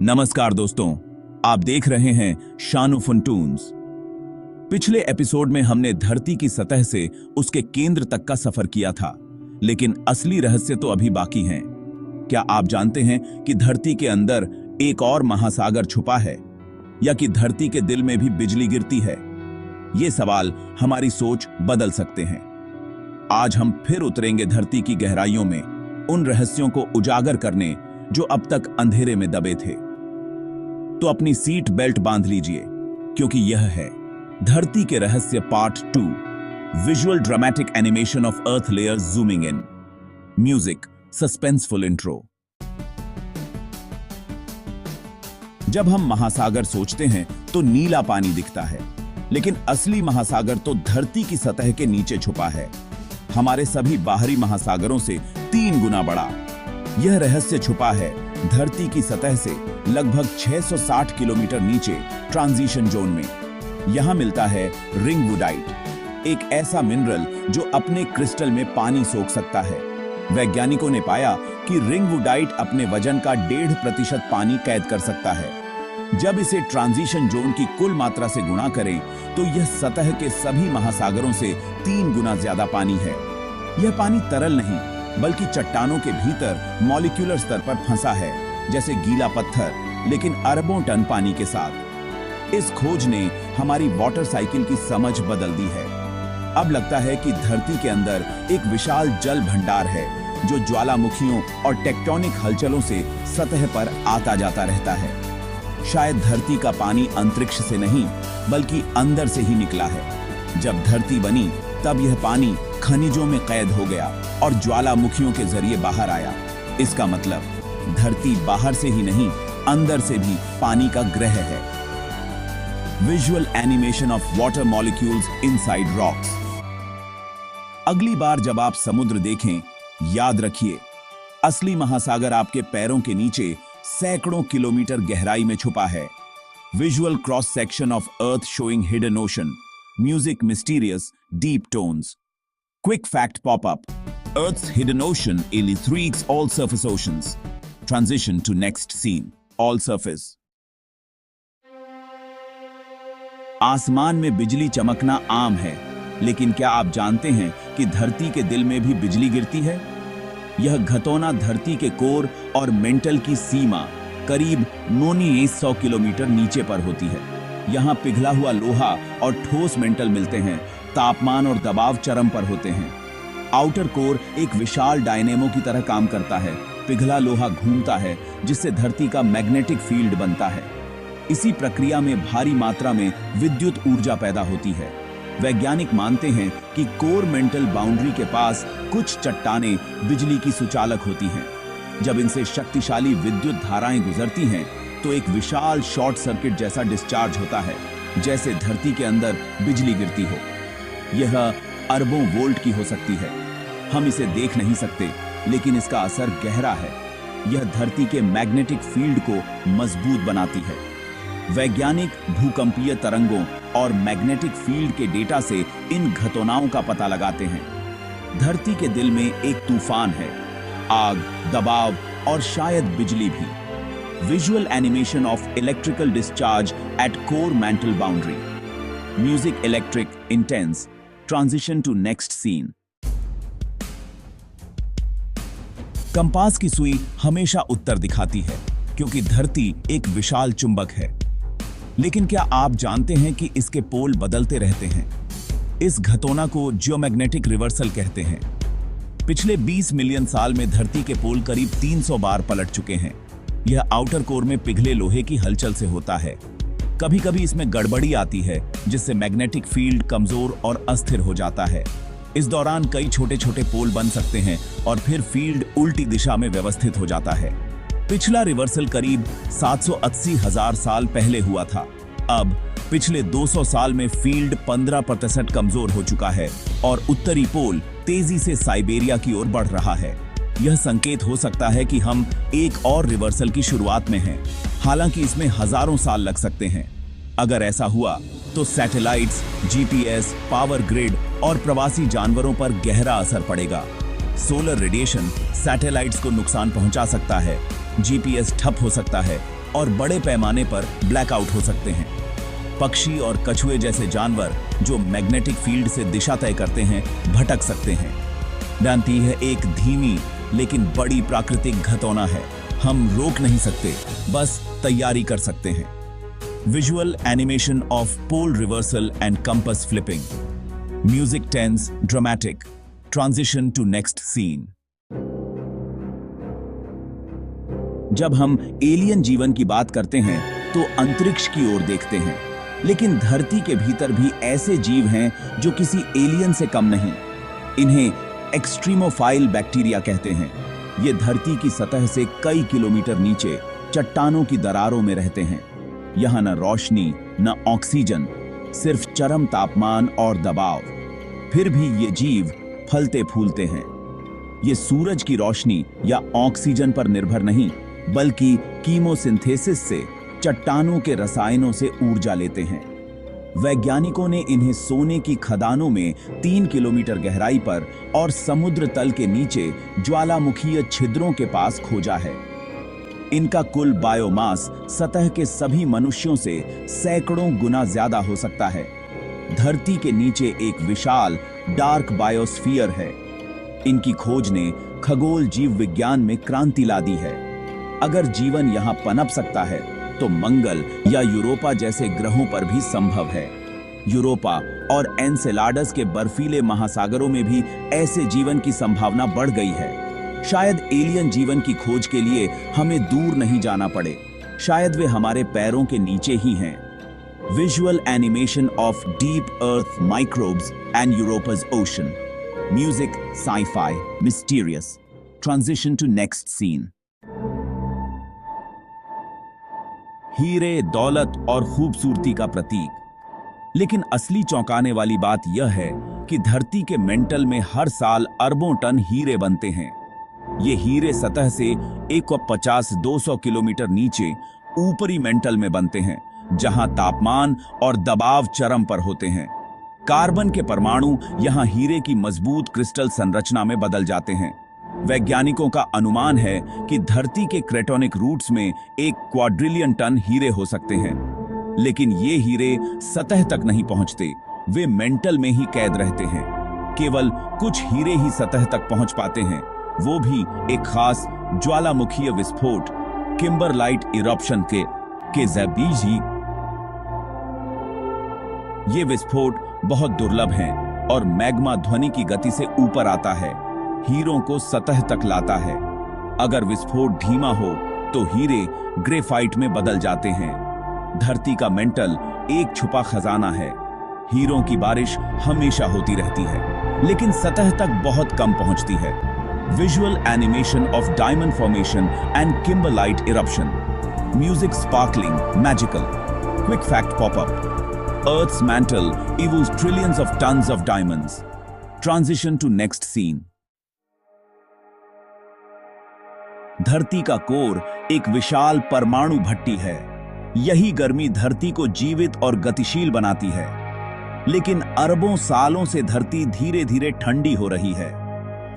नमस्कार दोस्तों, आप देख रहे हैं शानू फंटून्स। पिछले एपिसोड में हमने धरती की सतह से उसके केंद्र तक का सफर किया था, लेकिन असली रहस्य तो अभी बाकी हैं। क्या आप जानते हैं कि धरती के अंदर एक और महासागर छुपा है, या कि धरती के दिल में भी बिजली गिरती है? ये सवाल हमारी सोच बदल सकते हैं। आज हम फिर उतरेंगे धरती की गहराइयों में, उन रहस्यों को उजागर करने जो अब तक अंधेरे में दबे थे। तो अपनी सीट बेल्ट बांध लीजिए, क्योंकि यह है धरती के रहस्य part 2, visual dramatic animation of earth layers zooming in. Music, suspenseful intro. जब हम महासागर सोचते हैं तो नीला पानी दिखता है, लेकिन असली महासागर तो धरती की सतह के नीचे छुपा है, हमारे सभी बाहरी महासागरों से 3 गुना बड़ा। यह रहस्य छुपा है धरती की सतह से लगभग 660 किलोमीटर नीचे ट्रांजिशन जोन में। यहां मिलता है रिंगवुडाइट, एक ऐसा मिनरल जो अपने क्रिस्टल में पानी सोख सकता है। वैज्ञानिकों ने पाया कि रिंगवुडाइट अपने वजन का 1.5% पानी कैद कर सकता है। जब इसे ट्रांजिशन जोन की कुल मात्रा से गुणा करें तो यह सतह के सभी महासागरों से 3 गुना ज्यादा पानी है। यह पानी तरल नहीं, बल्कि चट्टानों के भीतर मॉलिक्यूलर स्तर पर फंसा है, जैसे गीला पत्थर, लेकिन अरबों टन पानी के साथ। इस खोज ने हमारी वाटर साइकिल की समझ बदल दी है। अब लगता है कि धरती के अंदर एक विशाल जल भंडार है, जो ज्वालामुखियों और टेक्टोनिक हलचलों से सतह पर आता जाता रहता है। शायद धरती का पानी अंतरिक्ष से नहीं, बल्कि अंदर से ही निकला है। जब धरती बनी, तब यह पानी खनिजों में कैद हो गया और ज्वालामुखियों के जरिए बाहर आया। इसका मतलब धरती बाहर से ही नहीं, अंदर से भी पानी का ग्रह है। Visual animation of water molecules inside rocks. अगली बार जब आप समुद्र देखें, याद रखिए, असली महासागर आपके पैरों के नीचे सैकड़ों किलोमीटर गहराई में छुपा है। Visual cross section of earth showing hidden ocean. Music, mysterious, deep tones. Quick fact pop-up. Earth's hidden ocean illithreaks all surface oceans. Transition to next scene. All surface. आसमान में बिजली चमकना आम है, लेकिन क्या आप जानते हैं कि धरती के दिल में भी बिजली गिरती है? यह घटोना धरती के कोर और मेंटल की सीमा करीब 9,100 किलोमीटर नीचे पर होती है। यहाँ पिघला हुआ लोहा और ठोस मेंटल मिलते हैं, तापमान और दबाव चरम पर होते हैं। आउटर कोर एक विशाल डायनेमो की तरह काम करता है। पिघला लोहा घूमता है, जिससे धरती का मैग्नेटिक फील्ड बनता है। इसी प्रक्रिया में भारी मात्रा में विद्युत ऊर्जा पैदा होती है। वैज्ञानिक मानते हैं कि कोर मेंटल बाउंड्री के पास कुछ चट्टानें बिजली की सुचालक होती हैं। जब इनसे शक्तिशाली विद्युत धाराएं गुजरती हैं, तो एक विशाल शॉर्ट सर्किट जैसा डिस्चार्ज होता है, जैसे धरती के अंदर बिजली गिरती हो। यह अरबों वोल्ट की हो सकती है। हम इसे देख नहीं सकते, लेकिन इसका असर गहरा है। यह धरती के मैग्नेटिक फील्ड को मजबूत बनाती है। वैज्ञानिक भूकंपीय तरंगों और मैग्नेटिक फील्ड के डेटा से इन घटनाओं का पता लगाते हैं। धरती के दिल में एक तूफान है, आग, दबाव और शायद बिजली भी। Visual animation of electrical discharge at core mantle boundary. Music, electric, intense. Transition to next scene. Compass की सुई हमेशा उत्तर दिखाती है, क्योंकि धरती एक विशाल चुंबक है। लेकिन क्या आप जानते हैं कि इसके पोल बदलते रहते हैं? इस घटना को जियोमैग्नेटिक रिवर्सल कहते हैं। पिछले 20 मिलियन साल में धरती के पोल करीब 300 बार पलट चुके हैं। यह आउटर कोर में पिघले लोहे की हलचल से होता है। कभी कभी इसमें गड़बड़ी आती है, जिससे मैग्नेटिक फील्ड कमजोर और अस्थिर हो जाता है। इस दौरान कई छोटे छोटे पोल बन सकते हैं और फिर फील्ड उल्टी दिशा में व्यवस्थित हो जाता है। पिछला रिवर्सल करीब 780,000 साल पहले हुआ था। अब पिछले 200 साल में फील्ड 15% कमजोर हो चुका है और उत्तरी पोल तेजी से साइबेरिया की ओर बढ़ रहा है। यह संकेत हो सकता है कि हम एक और रिवर्सल की शुरुआत में हैं, हालांकि इसमें हजारों साल लग सकते हैं। अगर ऐसा हुआ तो सैटेलाइट्स, जीपीएस, पावर ग्रिड और प्रवासी जानवरों पर गहरा असर पड़ेगा। सोलर रेडिएशन सैटेलाइट्स को नुकसान पहुंचा सकता है, जीपीएस ठप हो सकता है और बड़े पैमाने पर ब्लैकआउट हो सकते हैं। पक्षी और कछुए जैसे जानवर जो मैग्नेटिक फील्ड से दिशा तय करते हैं भटक सकते हैं। डांती है एक धीमी लेकिन बड़ी प्राकृतिक घटना है। हम रोक नहीं सकते, बस तैयारी कर सकते हैं। Visual animation of pole reversal and compass flipping, music tense dramatic, transition to next scene. जब हम एलियन जीवन की बात करते हैं तो अंतरिक्ष की ओर देखते हैं, लेकिन धरती के भीतर भी ऐसे जीव हैं जो किसी एलियन से कम नहीं। इन्हें एक्सट्रीमोफाइल बैक्टीरिया कहते हैं। ये धरती की सतह से कई किलोमीटर नीचे चट्टानों की दरारों में रहते हैं। यहाँ न रोशनी न ऑक्सीजन, सिर्फ चरम तापमान और दबाव। फिर भी ये जीव फलते फूलते हैं। ये सूरज की रोशनी या ऑक्सीजन पर निर्भर नहीं, बल्कि कीमोसिंथेसिस से चट्टानों के रसायनों से ऊर्जा लेते हैं। वैज्ञानिकों ने इन्हें सोने की खदानों में 3 किलोमीटर गहराई पर और समुद्र तल के नीचे ज्वालामुखीय छिद्रों के पास खोजा है। इनका कुल बायोमास सतह के सभी मनुष्यों से सैकड़ों गुना ज्यादा हो सकता है। धरती के नीचे एक विशाल डार्क बायोस्फीयर है। इनकी खोज ने खगोल जीव विज्ञान में क्रांति ला दी है। अगर जीवन यहाँ पनप सकता है तो मंगल या यूरोपा जैसे ग्रहों पर भी संभव है। यूरोपा और एनसेलाडस के बर्फीले महासागरों में भी ऐसे जीवन की संभावना बढ़ गई है। शायद एलियन जीवन की खोज के लिए हमें दूर नहीं जाना पड़े। शायद वे हमारे पैरों के नीचे ही हैं। Visual animation of deep earth microbes and Europa's ocean, music sci-fi mysterious, transition to next scene. हीरे, दौलत और खूबसूरती का प्रतीक। लेकिन असली चौंकाने वाली बात यह है कि धरती के मेंटल में हर साल अरबों टन हीरे बनते हैं। ये हीरे सतह से 150-200 किलोमीटर नीचे ऊपरी मेंटल में बनते हैं, जहां तापमान और दबाव चरम पर होते हैं। कार्बन के परमाणु यहां हीरे की मजबूत क्रिस्टल संरचना में बदल जाते हैं। वैज्ञानिकों का अनुमान है कि धरती के क्रेटोनिक रूट्स में 1 क्वाड्रिलियन टन हीरे हो सकते हैं। लेकिन ये हीरे सतह तक नहीं पहुंचते, वे मेंटल में ही कैद रहते हैं। केवल कुछ हीरे ही सतह तक पहुंच पाते हैं, वो भी एक खास ज्वालामुखीय विस्फोट, किम्बरलाइट इरप्शन के जबीज ही। ये विस्फोट बहुत दुर्लभ हैं और मैग्मा ध्वनि की गति से ऊपर आता है, हीरों को सतह तक लाता है। अगर विस्फोट धीमा हो तो हीरे ग्रेफाइट में बदल जाते हैं। धरती का मेंटल एक छुपा खजाना है। हीरों की बारिश हमेशा होती रहती है, लेकिन सतह तक बहुत कम पहुंचती है। Visual animation of diamond formation and kimberlite eruption, music sparkling magical, quick fact popup, earth's mantle holds trillions of tons of diamonds, transition to next scene. धरती का कोर एक विशाल परमाणु भट्टी है। यही गर्मी धरती को जीवित और गतिशील बनाती है। लेकिन अरबों सालों से धरती धीरे धीरे ठंडी हो रही है।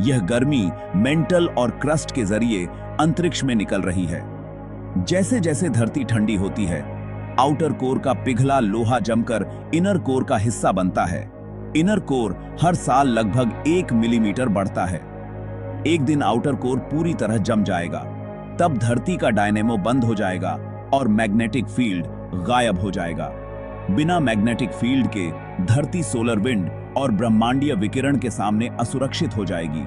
यह गर्मी मेंटल और क्रस्ट के जरिए अंतरिक्ष में निकल रही है। जैसे जैसे धरती ठंडी होती है, आउटर कोर का पिघला लोहा जमकर इनर कोर का हिस्सा बनता है। इनर कोर हर साल लगभग 1 मिलीमीटर बढ़ता है। एक दिन आउटर कोर पूरी तरह जम जाएगा, तब धरती का डायनेमो बंद हो जाएगा और मैग्नेटिक फील्ड गायब हो जाएगा। बिना मैग्नेटिक फील्ड के धरती सोलर विंड और ब्रह्मांडीय विकिरण के सामने असुरक्षित हो जाएगी।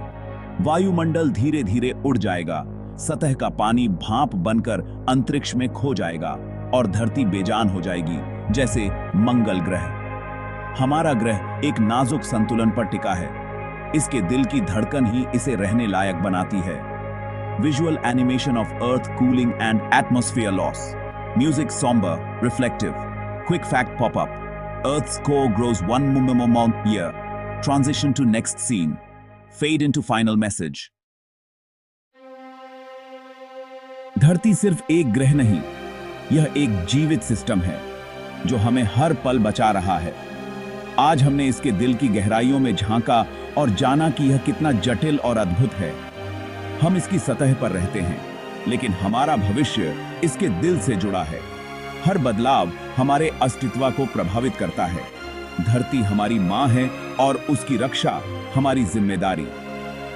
वायुमंडल धीरे धीरे उड़ जाएगा, सतह का पानी भाप बनकर अंतरिक्ष में खो जाएगा और धरती बेजान हो जाएगी, जैसे मंगल ग्रह। हमारा ग्रह एक नाजुक संतुलन पर टिका है। इसके दिल की धड़कन ही इसे रहने लायक बनाती है। Visual animation of earth cooling and atmosphere loss, music sombre reflective, quick fact popup, Earth's core grows 1 mm a year. Transition to next scene. Fade into final message. धरती सिर्फ एक ग्रह नहीं, यह एक जीवित सिस्टम है जो हमें हर पल बचा रहा है। आज हमने इसके दिल की गहराइयों में झांका और जाना कि यह कितना जटिल और अद्भुत है। हम इसकी सतह पर रहते हैं, लेकिन हमारा भविष्य इसके दिल से जुड़ा है। हर बदलाव हमारे अस्तित्व को प्रभावित करता है। धरती हमारी माँ है और उसकी रक्षा हमारी जिम्मेदारी।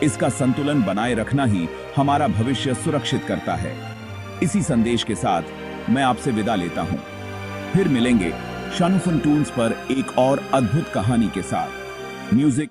इसका संतुलन बनाए रखना ही हमारा भविष्य सुरक्षित करता है। इसी संदेश के साथ मैं आपसे विदा लेता हूं। फिर मिलेंगे शानू फन टून्स पर एक और अद्भुत कहानी के साथ। म्यूजिक